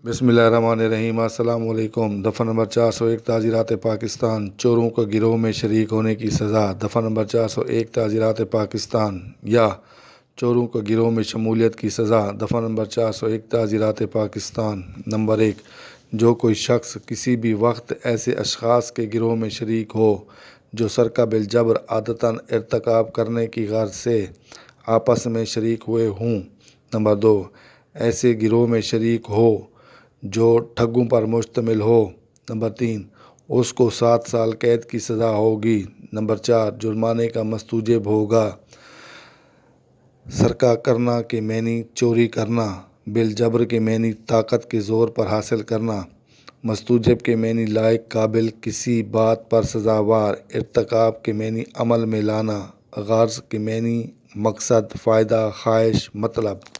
بسم اللہ الرحمن الرحیم۔ السلام علیکم۔ دفعہ نمبر 401 تعزیرات پاکستان، چوروں کو گروہ میں شریک ہونے کی سزا۔ دفعہ نمبر 401 تعزیرات پاکستان یا چوروں کو گروہ میں شمولیت کی سزا۔ دفعہ نمبر 401 تعزیرات پاکستان۔ نمبر 1، جو کوئی شخص کسی بھی وقت ایسے اشخاص کے گروہ میں شریک ہو جو سرقہ بالجبر عادتاً ارتکاب کرنے کی غرض سے آپس میں شریک ہوئے ہوں۔ نمبر 2، ایسے گروہ میں شریک ہو جو ٹھگوں پر مشتمل ہو۔ نمبر 3، اس کو 7 سال قید کی سزا ہوگی۔ نمبر 4، جرمانے کا مستوجب ہوگا۔ سرقہ کرنا کے معنی چوری کرنا، بالجبر کے معنی طاقت کے زور پر حاصل کرنا، مستوجب کے معنی لائق، قابل، کسی بات پر سزاوار، ارتکاب کے معنی عمل میں لانا، غرض کے معنی مقصد، فائدہ، خواہش، مطلب۔